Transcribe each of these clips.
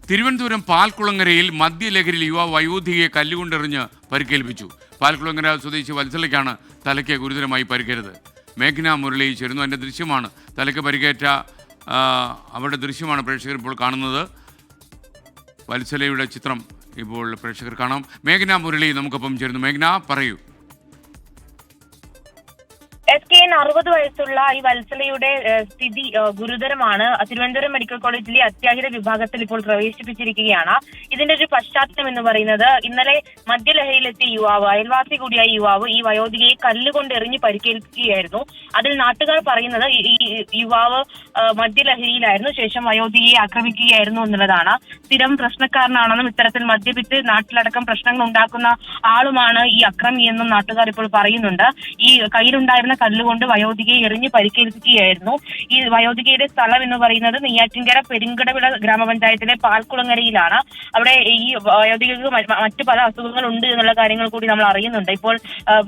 തിരുവനന്തപുരം പാൽക്കുളങ്ങരയിൽ മദ്യലഹരിയിൽ യുവാവ് വയോധികയെ കല്ലുകൊണ്ടെറിഞ്ഞ് പരിക്കേൽപ്പിച്ചു. പാൽക്കുളങ്ങര സ്വദേശി വത്സലയ്ക്കാണ് തലയ്ക്ക് ഗുരുതരമായി പരിക്കേറ്റത്. മേഘ്ന മുരളി ചേരുന്നു. അതിൻ്റെ ദൃശ്യമാണ്, തലയ്ക്ക് പരിക്കേറ്റ അവരുടെ ദൃശ്യമാണ് പ്രേക്ഷകർ ഇപ്പോൾ കാണുന്നത്. വത്സലയുടെ ചിത്രം ഇപ്പോൾ പ്രേക്ഷകർ കാണാം. മേഘ്ന മുരളി നമുക്കൊപ്പം ചേരുന്നു. മേഘ്ന, പറയൂ. SKN 60 വയസ്സുള്ള ഈ വത്സലയുടെ സ്ഥിതി ഗുരുതരമാണ്. തിരുവനന്തപുരം മെഡിക്കൽ കോളേജിലെ അത്യാഹിത വിഭാഗത്തിൽ ഇപ്പോൾ പ്രവേശിപ്പിച്ചിരിക്കുകയാണ്. ഇതിന്റെ ഒരു പശ്ചാത്തലം എന്ന് പറയുന്നത്, ഇന്നലെ മദ്യലഹരിയിലെത്തിയ യുവാവ്, അയൽവാസി കൂടിയായ യുവാവ് ഈ വയോധികയെ കല്ലുകൊണ്ട് എറിഞ്ഞ് പരിക്കേൽപ്പിക്കുകയായിരുന്നു. അതിൽ നാട്ടുകാർ പറയുന്നത് ഈ യുവാവ് മദ്യലഹരിയിലായിരുന്നു, ശേഷം വയോധികയെ ആക്രമിക്കുകയായിരുന്നു എന്നുള്ളതാണ്. സ്ഥിരം പ്രശ്നക്കാരനാണെന്നും ഇത്തരത്തിൽ മദ്യപിച്ച് നാട്ടിലടക്കം പ്രശ്നങ്ങൾ ഉണ്ടാക്കുന്ന ആളുമാണ് ഈ അക്രമി എന്നും നാട്ടുകാർ ഇപ്പോൾ പറയുന്നുണ്ട്. ഈ കയ്യിലുണ്ടായിരുന്ന കല്ലുകൊണ്ട് വയോധികയെ എറിഞ്ഞ് പരിക്കേൽപ്പിക്കുകയായിരുന്നു. ഈ വയോധികയുടെ സ്ഥലം എന്ന് പറയുന്നത് നെയ്യാറ്റിൻകര പെരിങ്കടവിള ഗ്രാമപഞ്ചായത്തിലെ പാൽക്കുളങ്ങരയിലാണ്. അവിടെ ഈ വയോധികക്ക് മറ്റു പല അസുഖങ്ങൾ ഉണ്ട് എന്നുള്ള കാര്യങ്ങൾ കൂടി നമ്മൾ അറിയുന്നുണ്ട്. ഇപ്പോൾ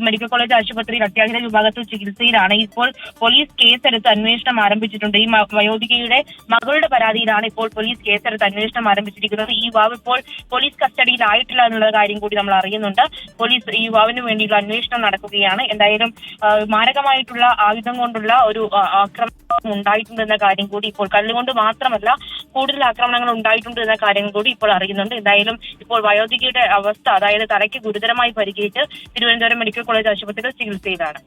മെഡിക്കൽ കോളേജ് ആശുപത്രിയിൽ അത്യാഹിത വിഭാഗത്തിൽ ചികിത്സയിലാണ്. ഇപ്പോൾ പോലീസ് കേസെടുത്ത് അന്വേഷണം ആരംഭിച്ചിട്ടുണ്ട്. ഈ വയോധികയുടെ മകളുടെ പരാതിയിലാണ് ഇപ്പോൾ പോലീസ് കേസെടുത്ത് അന്വേഷണം ആരംഭിച്ചിരിക്കുന്നത്. ഈ യുവാവ് ഇപ്പോൾ പോലീസ് കസ്റ്റഡിയിലായിട്ടില്ല എന്നുള്ള കാര്യം കൂടി നമ്മൾ അറിയുന്നുണ്ട്. പോലീസ് ഈ യുവാവിന് വേണ്ടിയുള്ള അന്വേഷണം നടക്കുകയാണ്. എന്തായാലും മാരകമായിട്ടുള്ള ആയുധം കൊണ്ടുള്ള ഒരു ആക്രമണം ഉണ്ടായിട്ടുണ്ട് എന്ന കാര്യം കൂടി ഇപ്പോൾ, കല്ലുകൊണ്ട് മാത്രമല്ല കൂടുതൽ ആക്രമണങ്ങൾ ഉണ്ടായിട്ടുണ്ട് എന്ന കാര്യം കൂടി ഇപ്പോൾ അറിയുന്നുണ്ട്. എന്തായാലും ഇപ്പോൾ വയോധികയുടെ അവസ്ഥ, അതായത് തലയ്ക്ക് ഗുരുതരമായി പരിക്കേറ്റ് തിരുവനന്തപുരം മെഡിക്കൽ കോളേജ് ആശുപത്രിയിൽ ചികിത്സയിലാണ്.